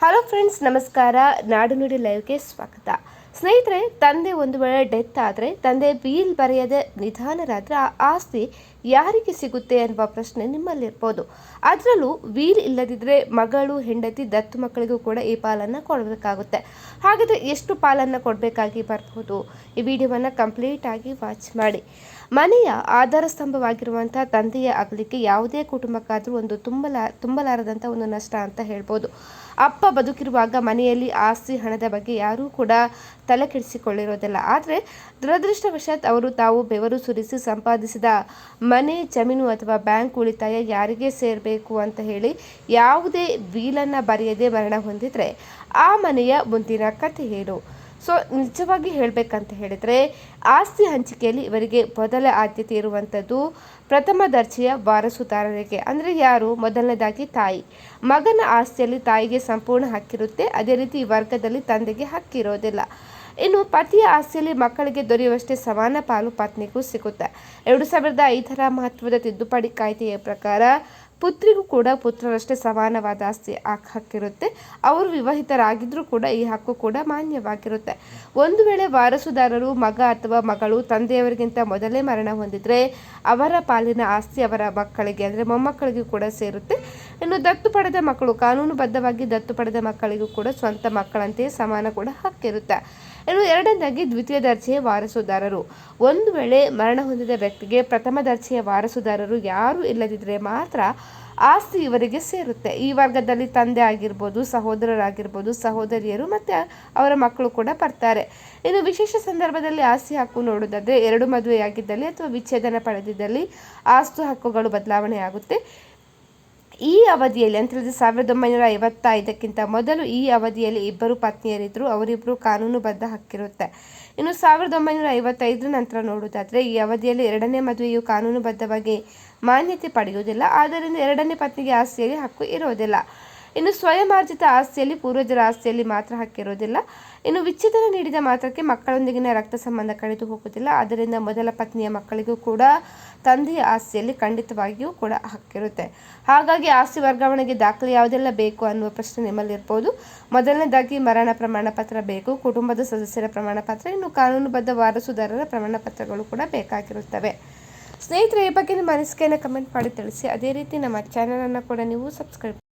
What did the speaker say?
Hello friends, ನಮಸ್ಕಾರ. ನಾಡು ನುಡಿ ಲೈವ್ಗೆ ಸ್ವಾಗತ. ಸ್ನೇಹಿತರೆ, ತಂದೆ ಒಂದು ವೇಳೆ ಡೆತ್ ಆದರೆ, ತಂದೆ ವೀಲ್ ಬರೆಯದೆ ನಿಧಾನರಾದರೆ ಆ ಆಸ್ತಿ ಯಾರಿಗೆ ಸಿಗುತ್ತೆ ಅನ್ನುವ ಪ್ರಶ್ನೆ ನಿಮ್ಮಲ್ಲಿರ್ಬೋದು. ಅದರಲ್ಲೂ ವೀಲ್ ಇಲ್ಲದಿದ್ದರೆ ಮಗಳು, ಹೆಂಡತಿ, ದತ್ತು ಮಕ್ಕಳಿಗೂ ಕೂಡ ಈ ಪಾಲನ್ನು ಕೊಡಬೇಕಾಗುತ್ತೆ. ಹಾಗಾದರೆ ಎಷ್ಟು ಪಾಲನ್ನು ಕೊಡಬೇಕಾಗಿ ಬರ್ಬೋದು? ಈ ವಿಡಿಯೋವನ್ನು ಕಂಪ್ಲೀಟ್ ಆಗಿ ವಾಚ್ ಮಾಡಿ. ಮನೆಯ ಆಧಾರ ಸ್ತಂಭವಾಗಿರುವಂಥ ತಂದೆಯ ಅಗಲಿಕೆ ಯಾವುದೇ ಕುಟುಂಬಕ್ಕಾದರೂ ಒಂದು ತುಂಬಲಾರದಂಥ ಒಂದು ನಷ್ಟ ಅಂತ ಹೇಳ್ಬೋದು. ಅಪ್ಪ ಬದುಕಿರುವಾಗ ಮನೆಯಲ್ಲಿ ಆಸ್ತಿ ಹಣದ ಬಗ್ಗೆ ಯಾರೂ ಕೂಡ ತಲೆ ಕೆಡಿಸಿಕೊಳ್ಳಿರೋದಿಲ್ಲ. ಆದರೆ ದುರದೃಷ್ಟವಶಾತ್ ಅವರು ತಾವು ಬೆವರು ಸುರಿಸಿ ಸಂಪಾದಿಸಿದ ಮನೆ, ಜಮೀನು ಅಥವಾ ಬ್ಯಾಂಕ್ ಉಳಿತಾಯ ಯಾರಿಗೆ ಸೇರಬೇಕು ಅಂತ ಹೇಳಿ ಯಾವುದೇ ವೀಲನ್ನು ಬರೆಯದೆ ಮರಣ ಹೊಂದಿದರೆ ಆ ಮನೆಯ ಮುಂದಿನ ಕಥೆ ಏನು? ಸೊ ನಿಜವಾಗಿ ಹೇಳಬೇಕಂತ ಹೇಳಿದರೆ, ಆಸ್ತಿ ಹಂಚಿಕೆಯಲ್ಲಿ ಇವರಿಗೆ ಮೊದಲ ಆದ್ಯತೆ ಇರುವಂಥದ್ದು ಪ್ರಥಮ ದರ್ಜೆಯ ವಾರಸುದಾರರಿಗೆ. ಅಂದರೆ ಯಾರು? ಮೊದಲನೇದಾಗಿ ತಾಯಿ. ಮಗನ ಆಸ್ತಿಯಲ್ಲಿ ತಾಯಿಗೆ ಸಂಪೂರ್ಣ ಹಕ್ಕಿರುತ್ತೆ. ಅದೇ ರೀತಿ ಈ ವರ್ಗದಲ್ಲಿ ತಂದೆಗೆ ಹಕ್ಕಿರೋದಿಲ್ಲ. ಇನ್ನು ಪತಿಯ ಆಸ್ತಿಯಲ್ಲಿ ಮಕ್ಕಳಿಗೆ ದೊರೆಯುವಷ್ಟೇ ಸಮಾನ ಪಾಲು ಪತ್ನಿಗೂ ಸಿಗುತ್ತೆ. 2005ರ ಮಹತ್ವದ ತಿದ್ದುಪಡಿ ಕಾಯ್ದೆಯ ಪ್ರಕಾರ ಪುತ್ರಿಗೂ ಕೂಡ ಪುತ್ರರಷ್ಟೇ ಸಮಾನವಾದ ಆಸ್ತಿ ಹಕ್ಕಿರುತ್ತೆ. ಅವರು ವಿವಾಹಿತರಾಗಿದ್ದರೂ ಕೂಡ ಈ ಹಕ್ಕು ಕೂಡ ಮಾನ್ಯವಾಗಿರುತ್ತೆ. ಒಂದು ವೇಳೆ ವಾರಸುದಾರರು ಮಗ ಅಥವಾ ಮಗಳು ತಂದೆಯವರಿಗಿಂತ ಮೊದಲೇ ಮರಣ ಹೊಂದಿದ್ರೆ ಅವರ ಪಾಲಿನ ಆಸ್ತಿ ಅವರ ಮಕ್ಕಳಿಗೆ ಅಂದರೆ ಮೊಮ್ಮಕ್ಕಳಿಗೂ ಕೂಡ ಸೇರುತ್ತೆ. ಇನ್ನು ದತ್ತು ಪಡೆದ ಮಕ್ಕಳು, ಕಾನೂನುಬದ್ಧವಾಗಿ ದತ್ತು ಪಡೆದ ಮಕ್ಕಳಿಗೂ ಕೂಡ ಸ್ವಂತ ಮಕ್ಕಳಂತೆಯೇ ಸಮಾನ ಕೂಡ ಹಕ್ಕಿರುತ್ತೆ. ಇನ್ನು ಎರಡನೇದಾಗಿ ದ್ವಿತೀಯ ದರ್ಜೆಯ ವಾರಸುದಾರರು. ಒಂದು ವೇಳೆ ಮರಣ ಹೊಂದಿದ ವ್ಯಕ್ತಿಗೆ ಪ್ರಥಮ ದರ್ಜೆಯ ವಾರಸುದಾರರು ಯಾರೂ ಇಲ್ಲದಿದ್ದರೆ ಮಾತ್ರ ಆಸ್ತಿ ಇವರಿಗೆ ಸೇರುತ್ತೆ. ಈ ವರ್ಗದಲ್ಲಿ ತಂದೆ ಆಗಿರ್ಬೋದು, ಸಹೋದರರಾಗಿರ್ಬೋದು, ಸಹೋದರಿಯರು ಮತ್ತು ಅವರ ಮಕ್ಕಳು ಕೂಡ ಬರ್ತಾರೆ. ಇನ್ನು ವಿಶೇಷ ಸಂದರ್ಭದಲ್ಲಿ ಆಸ್ತಿ ಹಕ್ಕು ನೋಡೋದಾದರೆ, ಎರಡು ಮದುವೆಯಾಗಿದ್ದಲ್ಲಿ ಅಥವಾ ವಿಚ್ಛೇದನ ಪಡೆದಿದ್ದಲ್ಲಿ ಆಸ್ತಿ ಹಕ್ಕುಗಳು ಬದಲಾವಣೆ ಆಗುತ್ತೆ. ಈ ಅವಧಿಯಲ್ಲಿ ಅಂತ ಹೇಳಿದ್ರೆ 1955ಕ್ಕಿಂತ ಮೊದಲು ಈ ಅವಧಿಯಲ್ಲಿ ಇಬ್ಬರು ಪತ್ನಿಯರಿದ್ದರು. ಅವರಿಬ್ಬರು ಕಾನೂನುಬದ್ಧ ಹಕ್ಕಿರುತ್ತೆ. ಇನ್ನು 1955 ನಂತರ ನೋಡೋದಾದರೆ ಈ ಅವಧಿಯಲ್ಲಿ ಎರಡನೇ ಮದುವೆಯು ಕಾನೂನುಬದ್ಧವಾಗಿ ಮಾನ್ಯತೆ ಪಡೆಯುವುದಿಲ್ಲ. ಆದ್ದರಿಂದ ಎರಡನೇ ಪತ್ನಿಗೆ ಆಸ್ತಿಯಲ್ಲಿ ಹಕ್ಕು ಇರೋದಿಲ್ಲ. ಇನ್ನು ಸ್ವಯಮಾರ್ಜಿತ ಆಸ್ತಿಯಲ್ಲಿ ಪೂರ್ವಜರ ಆಸ್ತಿಯಲ್ಲಿ ಮಾತ್ರ ಹಕ್ಕಿರೋದಿಲ್ಲ. ಇನ್ನು ವಿಚ್ಛೇದನ ನೀಡಿದ ಮಾತ್ರಕ್ಕೆ ಮಕ್ಕಳೊಂದಿಗಿನ ರಕ್ತ ಸಂಬಂಧ ಕಳೆದು ಹೋಗುವುದಿಲ್ಲ. ಆದ್ದರಿಂದ ಮೊದಲ ಪತ್ನಿಯ ಮಕ್ಕಳಿಗೂ ಕೂಡ ತಂದೆಯ ಆಸ್ತಿಯಲ್ಲಿ ಖಂಡಿತವಾಗಿಯೂ ಕೂಡ ಹಕ್ಕಿರುತ್ತೆ. ಹಾಗಾಗಿ ಆಸ್ತಿ ವರ್ಗಾವಣೆಗೆ ದಾಖಲೆ ಯಾವುದೆಲ್ಲ ಬೇಕು ಅನ್ನುವ ಪ್ರಶ್ನೆ ನಿಮ್ಮಲ್ಲಿರ್ಬೋದು. ಮೊದಲನೇದಾಗಿ ಮರಣ ಪ್ರಮಾಣ ಪತ್ರ ಬೇಕು, ಕುಟುಂಬದ ಸದಸ್ಯರ ಪ್ರಮಾಣ ಪತ್ರ, ಇನ್ನು ಕಾನೂನುಬದ್ಧ ವಾರಸುದಾರರ ಪ್ರಮಾಣ ಪತ್ರಗಳು ಕೂಡ ಬೇಕಾಗಿರುತ್ತವೆ. ಸ್ನೇಹಿತರೆ, ಈ ಬಗ್ಗೆ ನಿಮ್ಮ ಅನಿಸಿಕೆಯನ್ನು ಕಮೆಂಟ್ ಮಾಡಿ ತಿಳಿಸಿ. ಅದೇ ರೀತಿ ನಮ್ಮ ಚಾನಲನ್ನು ಕೂಡ ನೀವು ಸಬ್ಸ್ಕ್ರೈಬ್